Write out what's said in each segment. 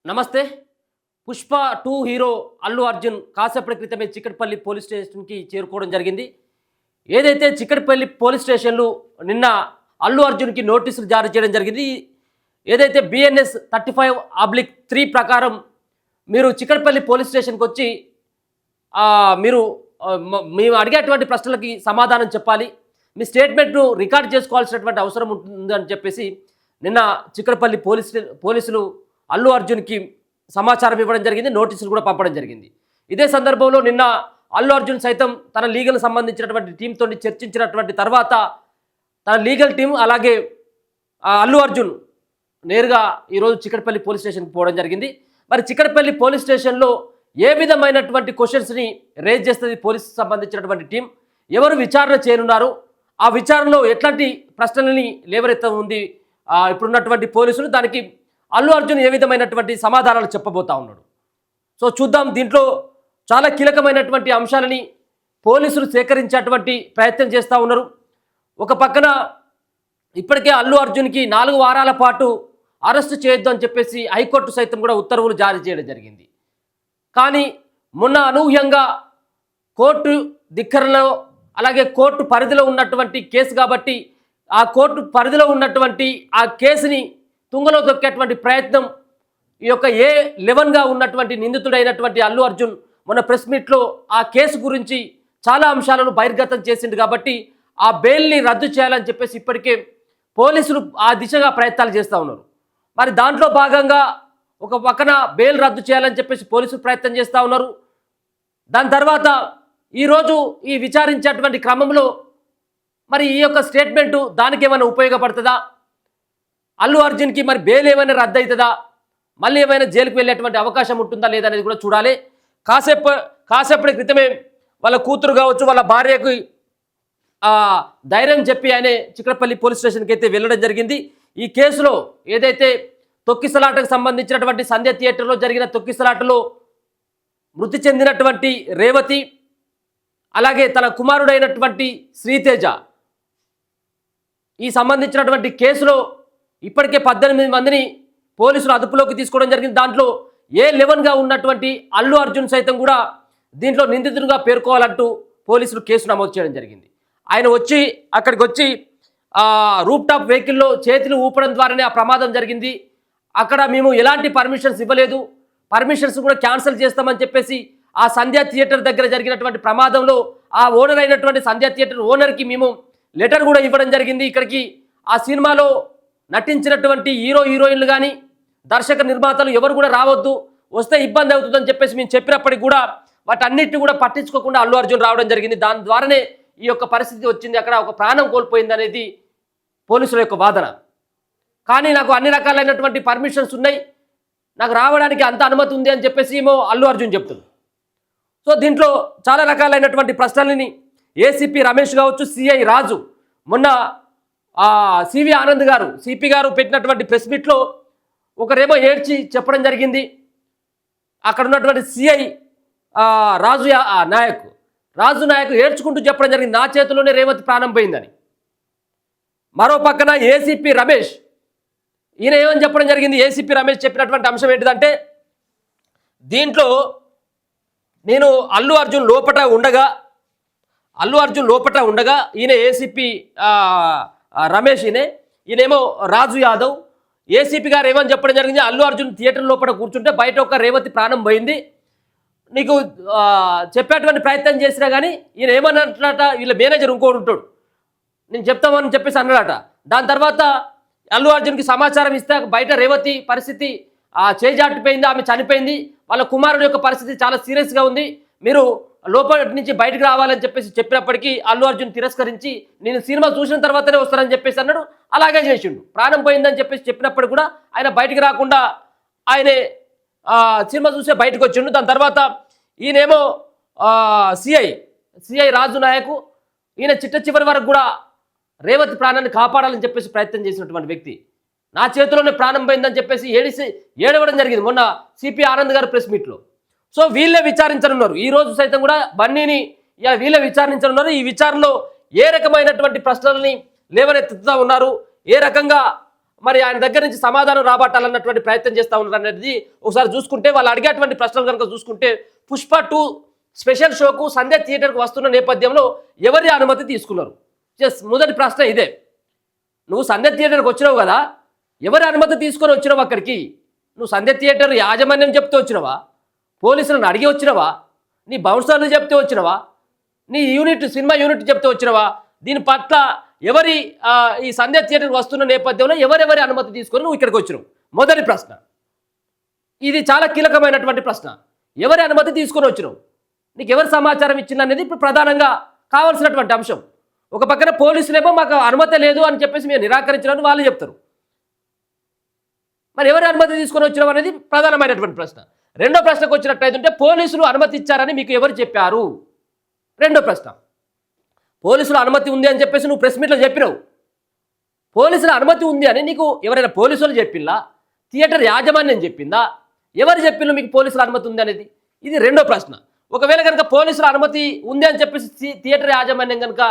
నమస్తే. 'పుష్ప 2' హీరో అల్లు అర్జున్ కాసేపటి క్రితమే చిక్కడపల్లి పోలీస్ స్టేషన్‌కి చేరుకోవడం జరిగింది. ఏదైతే చిక్కడపల్లి పోలీస్ స్టేషన్‌లో నిన్న అల్లు అర్జున్‌కి నోటీసులు జారీ చేయడం జరిగింది. ఏదైతే బిఎన్ఎస్ 35/3 ప్రకారం మీరు చిక్కడపల్లి పోలీస్ స్టేషన్‌కొచ్చి మీరు మేము అడిగేటువంటి ప్రశ్నలకి సమాధానం చెప్పాలి. మీ స్టేట్మెంట్‌ను రికార్డ్ చేసుకోవాల్సినటువంటి అవసరం ఉంటుందని చెప్పేసి నిన్న చిక్కడపల్లి పోలీసులు అల్లు అర్జున్‌కి సమాచారం ఇవ్వడం జరిగింది. నోటీసులు కూడా పంపడం జరిగింది. ఇదే సందర్భంలో నిన్న అల్లు అర్జున్ సైతం తన లీగల్ సంబంధించినటువంటి టీంతో చర్చించినటువంటి తర్వాత తన లీగల్ టీం అలాగే అల్లు అర్జున్ నేరుగా ఈరోజు చిక్కడపల్లి పోలీస్ స్టేషన్కి పోవడం జరిగింది. మరి చిక్కడపల్లి పోలీస్ స్టేషన్లో ఏ విధమైనటువంటి క్వశ్చన్స్ని రేజ్ చేస్తుంది పోలీసు సంబంధించినటువంటి టీం, ఎవరు విచారణ చేయనున్నారు, ఆ విచారణలో ఎట్లాంటి ప్రశ్నలని లేవనెత్త ఉంది ఇప్పుడున్నటువంటి పోలీసులు, దానికి అల్లు అర్జున్ ఏ విధమైనటువంటి సమాధానాలు చెప్పబోతా ఉన్నాడు. సో చూద్దాం. దీంట్లో చాలా కీలకమైనటువంటి అంశాలని పోలీసులు సేకరించేటువంటి ప్రయత్నం చేస్తూ ఉన్నారు. ఒక పక్కన ఇప్పటికే అల్లు అర్జున్కి 4 వారాల పాటు అరెస్టు చేయొద్దు అని చెప్పేసి హైకోర్టు సైతం కూడా ఉత్తర్వులు జారీ చేయడం జరిగింది. కానీ మొన్న అనూహ్యంగా కోర్టు ధిక్కరణలో అలాగే కోర్టు పరిధిలో ఉన్నటువంటి కేసు కాబట్టి ఆ కోర్టు పరిధిలో ఉన్నటువంటి ఆ కేసుని తుంగలో తొక్కేటువంటి ప్రయత్నం ఈ యొక్క A11గా ఉన్నటువంటి నిందితుడైనటువంటి అల్లు అర్జున్ మొన్న ప్రెస్ మీట్లో ఆ కేసు గురించి చాలా అంశాలను బహిర్గతం చేసిండు. కాబట్టి ఆ బెయిల్ని రద్దు చేయాలని చెప్పేసి ఇప్పటికే పోలీసులు ఆ దిశగా ప్రయత్నాలు చేస్తూ ఉన్నారు. మరి దాంట్లో భాగంగా ఒక పక్కన బెయిల్ రద్దు చేయాలని చెప్పేసి పోలీసులు ప్రయత్నం చేస్తూ ఉన్నారు. దాని తర్వాత ఈరోజు ఈ విచారించేటువంటి క్రమంలో మరి ఈ యొక్క స్టేట్మెంటు దానికి ఏమైనా ఉపయోగపడుతుందా, అల్లు అర్జున్కి మరి బెయిల్ ఏమైనా రద్దు అవుతుందా, మళ్ళీ ఏమైనా జైలుకు వెళ్ళేటువంటి అవకాశం ఉంటుందా లేదా అనేది కూడా చూడాలి. కాసేపటి క్రితమే వాళ్ళ కూతురు కావచ్చు వాళ్ళ భార్యకు ధైర్యం చెప్పి ఆయన చిక్కడపల్లి పోలీస్ స్టేషన్కి అయితే వెళ్ళడం జరిగింది. ఈ కేసులో ఏదైతే తొక్కిసలాటకు సంబంధించినటువంటి సంధ్య థియేటర్లో జరిగిన తొక్కిసలాటలో మృతి చెందినటువంటి రేవతి అలాగే తన కుమారుడైనటువంటి శ్రీతేజ ఈ సంబంధించినటువంటి కేసులో ఇప్పటికే 18 మందిని పోలీసులు అదుపులోకి తీసుకోవడం జరిగింది. దాంట్లో A11గా ఉన్నటువంటి అల్లు అర్జున్ సైతం కూడా దీంట్లో నిందితుడిగా పేర్కోవాలంటూ పోలీసులు కేసు నమోదు చేయడం జరిగింది. ఆయన అక్కడికి వచ్చి రూప్ టాప్ వెహికల్లో చేతులు ఊపడం ద్వారానే ఆ ప్రమాదం జరిగింది, అక్కడ మేము ఎలాంటి పర్మిషన్స్ ఇవ్వలేదు, పర్మిషన్స్ కూడా క్యాన్సిల్ చేస్తామని చెప్పేసి ఆ సంధ్యా థియేటర్ దగ్గర జరిగినటువంటి ప్రమాదంలో ఆ ఓనర్ అయినటువంటి సంధ్యా థియేటర్ ఓనర్కి మేము లెటర్ కూడా ఇవ్వడం జరిగింది. ఇక్కడికి ఆ సినిమాలో నటించినటువంటి హీరోయిన్లు కానీ దర్శక నిర్మాతలు ఎవరు కూడా రావద్దు, వస్తే ఇబ్బంది అవుతుందని చెప్పేసి మేము చెప్పినప్పటికీ కూడా వాటన్నిటిని కూడా పట్టించుకోకుండా అల్లు అర్జున్ రావడం జరిగింది. దాని ద్వారానే ఈ యొక్క పరిస్థితి వచ్చింది, అక్కడ ఒక ప్రాణం కోల్పోయింది అనేది పోలీసుల యొక్క వాదన. కానీ నాకు అన్ని రకాలైనటువంటి పర్మిషన్స్ ఉన్నాయి, నాకు రావడానికి అంత అనుమతి ఉంది అని చెప్పేసి ఏమో అల్లు అర్జున్ చెప్తుంది. సో దీంట్లో చాలా రకాలైనటువంటి ప్రశ్నలని ఏసీపీ రమేష్ కావచ్చు, సిఐ రాజు, మొన్న సివి ఆనంద్ గారు సిపి గారు పెట్టినటువంటి ప్రెస్ మీట్లో ఒకరేమో ఏడ్చి చెప్పడం జరిగింది. అక్కడ ఉన్నటువంటి సిఐ రాజు నాయక్ ఏడ్చుకుంటూ చెప్పడం జరిగింది, నా చేతిలోనే రేవతి ప్రాణం పోయిందని. మరో పక్కన ఏసీపీ రమేష్ ఈయన ఏమని చెప్పడం జరిగింది. ఏసీపీ రమేష్ చెప్పినటువంటి అంశం ఏంటిదంటే, దీంట్లో నేను అల్లు అర్జున్ లోపట ఉండగా ఈయన ఏసీపీ రమేష్ ఈయనేమో రాజు యాదవ్, ఏసీపీ గారు ఏమని చెప్పడం జరిగింది, అల్లు అర్జున్ థియేటర్ లోపల కూర్చుంటే బయట ఒక రేవతి ప్రాణం పోయింది, నీకు చెప్పేటువంటి ప్రయత్నం చేసినా కానీ ఈయన ఏమన్నట్లట, వీళ్ళ మేనేజర్ ఇంకోటి ఉంటాడు, నేను చెప్తామని చెప్పేసి అన్నాడట. దాని తర్వాత అల్లు అర్జున్కి సమాచారం ఇస్తే బయట రేవతి పరిస్థితి చేజాటిపోయింది, ఆమె చనిపోయింది, వాళ్ళ కుమారుడు యొక్క పరిస్థితి చాలా సీరియస్గా ఉంది, మీరు లోపల నుంచి బయటకు రావాలని చెప్పేసి చెప్పినప్పటికీ అల్లు అర్జున్ తిరస్కరించి నేను సినిమా చూసిన తర్వాతనే వస్తానని చెప్పేసి అన్నాడు. అలాగే చేసిండు. ప్రాణం పోయిందని చెప్పేసి చెప్పినప్పుడు కూడా ఆయన బయటికి రాకుండా ఆయనే సినిమా చూసే బయటకు వచ్చిండు. దాని తర్వాత ఈయనేమో సిఐ రాజు నాయకు, ఈయన చివరి వరకు కూడా రేవతి ప్రాణాన్ని కాపాడాలని చెప్పేసి ప్రయత్నం చేసినటువంటి వ్యక్తి, నా చేతిలోనే ప్రాణం పోయిందని చెప్పేసి ఏడవడం జరిగింది మొన్న సిపి ఆనంద్ గారు ప్రెస్ మీట్లో. సో వీళ్ళే విచారించనున్నారు. ఈ రోజు సైతం కూడా బన్నీని వీళ్ళే విచారించనున్నారు. ఈ విచారణలో ఏ రకమైనటువంటి ప్రశ్నలని లేవనెత్తుతూ ఉన్నారు, ఏ రకంగా మరి ఆయన దగ్గర నుంచి సమాధానం రాబట్టాలన్నటువంటి ప్రయత్నం చేస్తూ ఉన్నారు అనేది ఒకసారి చూసుకుంటే, వాళ్ళు అడిగేటువంటి ప్రశ్నలు కనుక చూసుకుంటే, పుష్ప 2 స్పెషల్ షోకు సంధ్య థియేటర్కి వస్తున్న నేపథ్యంలో ఎవరి అనుమతి తీసుకున్నారు? మొదటి ప్రశ్న ఇదే. నువ్వు సంధ్య థియేటర్కి వచ్చినావు కదా, ఎవరి అనుమతి తీసుకొని వచ్చినావు అక్కడికి? నువ్వు సంధ్య థియేటర్ యాజమాన్యం చెప్తే వచ్చినావా? పోలీసులను అడిగి వచ్చినావా? నీ బౌన్సర్లు చెప్తే వచ్చినావా? నీ యూనిట్, సినిమా యూనిట్ చెప్తే వచ్చినావా? దీని పట్ల ఎవరి ఈ సంధ్య థియేటర్కి వస్తున్న నేపథ్యంలో ఎవరెవరి అనుమతి తీసుకొని నువ్వు ఇక్కడికి వచ్చినావు? మొదటి ప్రశ్న. ఇది చాలా కీలకమైనటువంటి ప్రశ్న. ఎవరి అనుమతి తీసుకొని వచ్చినావు? నీకు ఎవరు సమాచారం ఇచ్చిందనేది ఇప్పుడు ప్రధానంగా కావాల్సినటువంటి అంశం. ఒక పక్కన పోలీసులేమో మాకు అనుమతి లేదు అని చెప్పేసి మేము నిరాకరించాలని వాళ్ళు చెప్తారు. మరి ఎవరి అనుమతి తీసుకొని వచ్చినావు అనేది ప్రధానమైనటువంటి ప్రశ్న. రెండో ప్రశ్నకు వచ్చినట్టయితే, పోలీసులు అనుమతి ఇచ్చారని మీకు ఎవరు చెప్పారు? రెండో ప్రశ్న. పోలీసుల అనుమతి ఉంది అని చెప్పేసి నువ్వు ప్రెస్ మీట్లో చెప్పినావు. పోలీసుల అనుమతి ఉంది అని నీకు ఎవరైనా పోలీసులు చెప్పిందా? థియేటర్ యాజమాన్యం చెప్పిందా? ఎవరు చెప్పిండు మీకు పోలీసుల అనుమతి ఉంది అనేది? ఇది రెండో ప్రశ్న. ఒకవేళ కనుక పోలీసుల అనుమతి ఉంది అని చెప్పేసి థియేటర్ యాజమాన్యం కనుక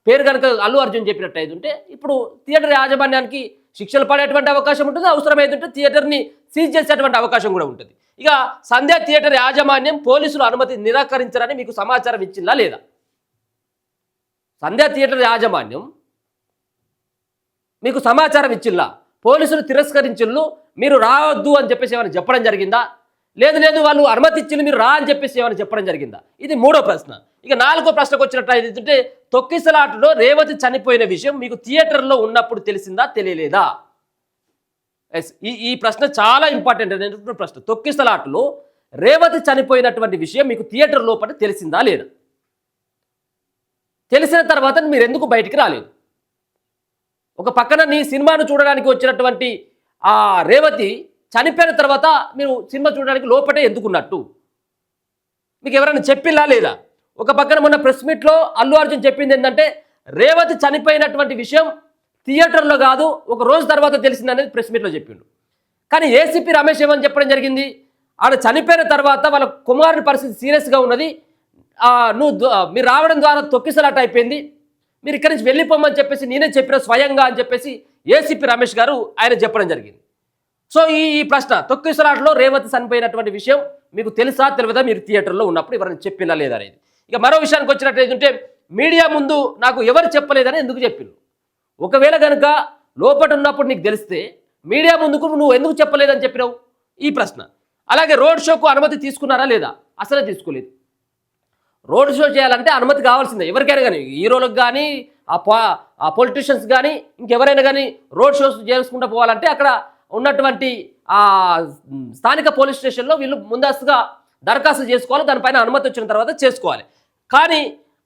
పేరు కనుక అల్లు అర్జున్ చెప్పినట్టయితే ఉంటే, ఇప్పుడు థియేటర్ యాజమాన్యానికి శిక్షలు పడేటువంటి అవకాశం ఉంటుంది. అవసరమైతుంటే థియేటర్ని సీజ్ చేసేటువంటి అవకాశం కూడా ఉంటుంది. ఇక సంధ్య థియేటర్ యాజమాన్యం పోలీసులు అనుమతి నిరాకరించారని మీకు సమాచారం ఇచ్చిందా లేదా? సంధ్య థియేటర్ యాజమాన్యం మీకు సమాచారం ఇచ్చిల్లా? పోలీసులు తిరస్కరించిల్లు, మీరు రావద్దు అని చెప్పేసి ఏమైనా చెప్పడం జరిగిందా? లేదు వాళ్ళు అనుమతి ఇచ్చింది, మీరు రా అని చెప్పేసి ఏమైనా చెప్పడం జరిగిందా? ఇది మూడో ప్రశ్న. ఇక నాలుగో ప్రశ్నకు వచ్చినట్టు తొక్కిసలాటలో రేవతి చనిపోయిన విషయం మీకు థియేటర్లో ఉన్నప్పుడు తెలిసిందా తెలియలేదా? ఈ ప్రశ్న చాలా ఇంపార్టెంట్ అయినటువంటి ప్రశ్న. తొక్కిసలాటలో రేవతి చనిపోయినటువంటి విషయం మీకు థియేటర్ లోపల తెలిసిందా లేదా? తెలిసిన తర్వాత మీరు ఎందుకు బయటికి రాలేదు? ఒక పక్కన నీ సినిమాను చూడడానికి వచ్చినటువంటి ఆ రేవతి చనిపోయిన తర్వాత మీరు సినిమా చూడడానికి లోపటే ఎందుకున్నట్టు మీకు ఎవరైనా చెప్పిందా లేదా? ఒక పక్కన మొన్న ప్రెస్ మీట్లో అల్లు అర్జున్ చెప్పింది ఏంటంటే, రేవతి చనిపోయినటువంటి విషయం థియేటర్లో కాదు, ఒక రోజు తర్వాత తెలిసిందనేది ప్రెస్ మీట్లో చెప్పిండు. కానీ ఏసీపీ రమేష్ ఏమని చెప్పడం జరిగింది? ఆడ చనిపోయిన తర్వాత వాళ్ళ కుమారుని పరిస్థితి సీరియస్గా ఉన్నది, మీరు రావడం ద్వారా తొక్కిసలాట అయిపోయింది, మీరు ఇక్కడి నుంచి వెళ్ళిపోమని చెప్పేసి నేనే చెప్పిన స్వయంగా అని చెప్పేసి ఏసీపీ రమేష్ గారు ఆయన చెప్పడం జరిగింది. సో ఈ ప్రశ్న, తొక్కిసలాటలో రేవతి చనిపోయినటువంటి విషయం మీకు తెలుసా తెలియదా? మీరు థియేటర్లో ఉన్నప్పుడు ఎవరైనా చెప్పినా లేదా అనేది. ఇక మరో విషయానికి వచ్చినట్టయితే, మీడియా ముందు నాకు ఎవరు చెప్పలేదని ఎందుకు చెప్పిండు? ఒకవేళ కనుక లోపల ఉన్నప్పుడు నీకు తెలిస్తే మీడియా ముందుకు నువ్వు ఎందుకు చెప్పలేదని చెప్పినావు? ఈ ప్రశ్న. అలాగే రోడ్ షోకు అనుమతి తీసుకున్నారా లేదా? అసలే తీసుకోలేదు. రోడ్ షో చేయాలంటే అనుమతి కావాల్సిందే ఎవరికైనా కానీ, హీరోలకు కానీ, ఆ పొలిటీషియన్స్ కానీ, ఇంకెవరైనా కానీ రోడ్ షోస్ చేసుకుంటూ పోవాలంటే అక్కడ ఉన్నటువంటి ఆ స్థానిక పోలీస్ స్టేషన్లో వీళ్ళు ముందస్తుగా దరఖాస్తు చేసుకోవాలి, దానిపైన అనుమతి వచ్చిన తర్వాత చేసుకోవాలి. కానీ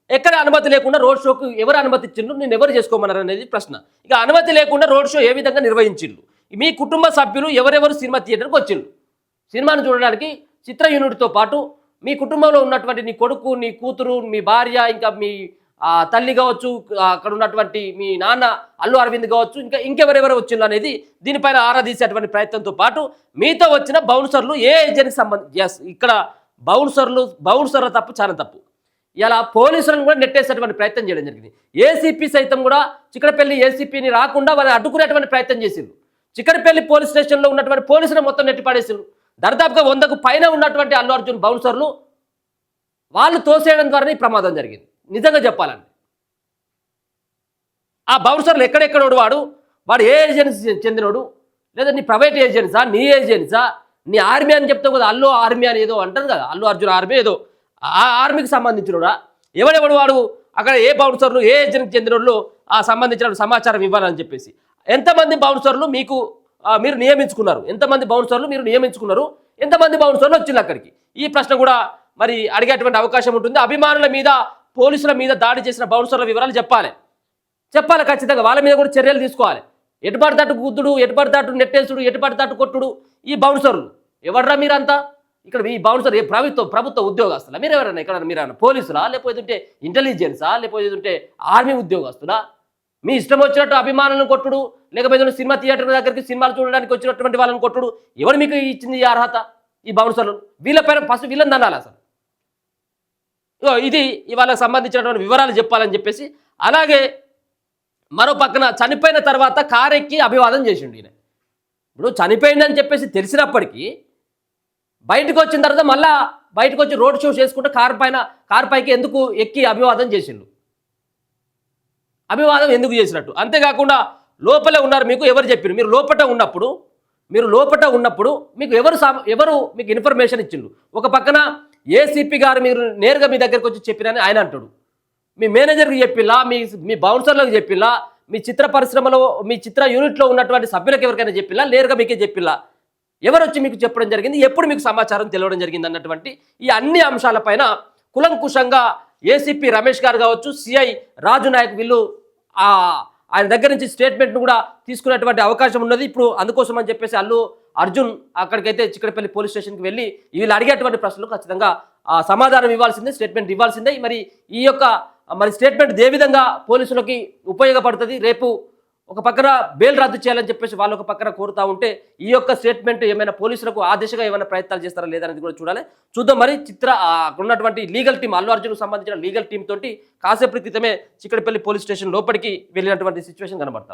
ఎక్కడ అనుమతి లేకుండా రోడ్ షోకు ఎవరు అనుమతి ఇచ్చిండ్రు, నేను ఎవరు చేసుకోమన్నారు అనేది ప్రశ్న. ఇక అనుమతి లేకుండా రోడ్ షో ఏ విధంగా నిర్వహించిండ్రు? మీ కుటుంబ సభ్యులు ఎవరెవరు సినిమా థియేటర్కి వచ్చిండ్రు? సినిమాను చూడడానికి చిత్ర యూనిట్తో పాటు మీ కుటుంబంలో ఉన్నటువంటి నీ కొడుకు, నీ కూతురు, మీ భార్య, ఇంకా మీ తల్లి కావచ్చు, అక్కడ ఉన్నటువంటి మీ నాన్న అల్లు అరవింద్ కావచ్చు, ఇంకెవరెవరు వచ్చిండ్రు అనేది దీనిపైన ఆరా తీసేటువంటి ప్రయత్నంతో పాటు మీతో వచ్చిన బౌన్సర్లు ఏ ఏజెన్సీకి సంబంధించి, ఇక్కడ బౌన్సర్ల తప్పు చాలా తప్పు. ఇలా పోలీసులను కూడా నెట్టేసేటువంటి ప్రయత్నం చేయడం జరిగింది. ఏసీపీ సైతం కూడా చిక్కడపల్లి ఏసీపీని రాకుండా వాళ్ళని అడ్డుకునేటువంటి ప్రయత్నం చేసిండ్రు. చిక్కడపల్లి పోలీస్ స్టేషన్లో ఉన్నటువంటి పోలీసులను మొత్తం నెట్టిపడేసిండ్రు. దర్దాపుగా 100కు పైన ఉన్నటువంటి అల్లు అర్జున్ బౌన్సర్లు వాళ్ళు తోసేయడం ద్వారా ఈ ప్రమాదం జరిగింది. నిజంగా చెప్పాలండి, ఆ బౌన్సర్లు ఎక్కడెక్కడోడు వాడు ఏ ఏజెన్సీ చెందినోడు, లేదా నీ ప్రైవేట్ ఏజెన్సా, నీ ఏజెన్సా, నీ ఆర్మీ అని చెప్తావు కదా, అల్లు ఆర్మీ అని ఏదో అంటారు కదా, అల్లు అర్జున్ ఆర్మీ ఏదో, ఆ ఆర్మీకి సంబంధించినోడా, ఎవడెవడు వాడు, అక్కడ ఏ బౌన్సర్లు ఏ ఏజెన్సీకి చెందినోళ్ళు ఆ సంబంధించిన సమాచారం ఇవ్వాలని చెప్పేసి. ఎంతమంది బౌన్సర్లు మీరు నియమించుకున్నారు? ఎంతమంది బౌన్సర్లు మీరు నియమించుకున్నారు? ఎంతమంది బౌన్సర్లు వచ్చింది అక్కడికి? ఈ ప్రశ్న కూడా మరి అడిగేటువంటి అవకాశం ఉంటుంది. అభిమానుల మీద, పోలీసుల మీద దాడి చేసిన బౌన్సర్ల వివరాలు చెప్పాలి ఖచ్చితంగా. వాళ్ళ మీద కూడా చర్యలు తీసుకోవాలి. ఎటుపడితట్టు గుద్దుడు, ఎటుపడితట్టు నెట్టేసుడు, ఎటుపడితట్టు కొట్టుడు ఈ బౌన్సర్లు ఎవర్రా మీరంతా? ఇక్కడ ఈ బౌన్సర్ ప్రభుత్వ ఉద్యోగస్తులా? మీరు ఎవరైనా ఇక్కడ మీరైనా పోలీసులా, లేకపోతే ఇంటెలిజెన్సా, లేకపోతే ఆర్మీ ఉద్యోగస్తులా? మీ ఇష్టం వచ్చినట్టు అభిమానులను కొట్టుడు, లేకపోతే సినిమా థియేటర్ దగ్గరికి సినిమాలు చూడడానికి వచ్చినటువంటి వాళ్ళని కొట్టుడు ఎవరు మీకు ఇచ్చింది ఈ అర్హత? ఈ బౌన్సర్లు వీళ్ళపైన ఫస్ట్ వీళ్ళని అనాలి అసలు. ఇది వాళ్ళకి సంబంధించినటువంటి వివరాలు చెప్పాలని చెప్పేసి. అలాగే మరో పక్కన చనిపోయిన తర్వాత కారెక్కి అభివాదం చేసిండు ఈయన. ఇప్పుడు చనిపోయిందని చెప్పేసి తెలిసినప్పటికీ బయటకు వచ్చిన తర్వాత మళ్ళా బయటకు వచ్చి రోడ్ షో చేసుకుంటే కారు పైకి ఎందుకు ఎక్కి అభివాదం చేసిండు? అభివాదం ఎందుకు చేసినట్టు? అంతేకాకుండా లోపలే ఉన్నారు, మీకు ఎవరు చెప్పారు? మీరు లోపట ఉన్నప్పుడు మీకు ఎవరు మీకు ఇన్ఫర్మేషన్ ఇచ్చిండు? ఒక పక్కన ఏసీపీ గారు మీరు నేరుగా మీ దగ్గరికి వచ్చి చెప్పిరని ఆయన అంటాడు. మీ మేనేజర్కి చెప్పిల్లా, మీ బౌన్సర్లకు చెప్పిల్లా, మీ చిత్ర పరిశ్రమలో మీ చిత్ర యూనిట్లో ఉన్నటువంటి సభ్యులకు ఎవరికైనా చెప్పిల్లా, నేరుగా మీకే చెప్పిల్లా? ఎవరు వచ్చి మీకు చెప్పడం జరిగింది? ఎప్పుడు మీకు సమాచారం తెలియడం జరిగింది? అన్నటువంటి ఈ అన్ని అంశాలపైన కులంకుశంగా ఏసీపీ రమేష్ గారు కావచ్చు, సిఐ రాజు నాయక్ వీళ్ళు ఆయన దగ్గర నుంచి స్టేట్మెంట్ను కూడా తీసుకునేటువంటి అవకాశం ఉన్నది. ఇప్పుడు అందుకోసం అని చెప్పేసి అల్లు అర్జున్ అక్కడికైతే చిక్కడపల్లి పోలీస్ స్టేషన్కి వెళ్ళి వీళ్ళు అడిగేటువంటి ప్రశ్నలు ఖచ్చితంగా సమాధానం ఇవ్వాల్సిందే, స్టేట్మెంట్ ఇవ్వాల్సిందే. మరి ఈ యొక్క స్టేట్మెంట్ ఏ విధంగా పోలీసులకి ఉపయోగపడుతుంది? రేపు ఒక పక్కన బెయిల్ రద్దు చేయాలని చెప్పేసి వాళ్ళు ఒక పక్కన కోరుతా ఉంటే ఈ యొక్క స్టేట్మెంట్ ఏమైనా పోలీసులకు ఆ దిశగా ఏమైనా ప్రయత్నాలు చేస్తారా లేదనేది కూడా చూడాలి. చూద్దాం. మరి ఉన్నటువంటి లీగల్ టీం, అల్లు అర్జున్కు సంబంధించిన లీగల్ టీం తోటి కాసేపటి క్రితమే చిక్కడపల్లి పోలీస్ స్టేషన్ లోపలికి వెళ్ళినటువంటి సిచ్యువేషన్ కనబడతాం.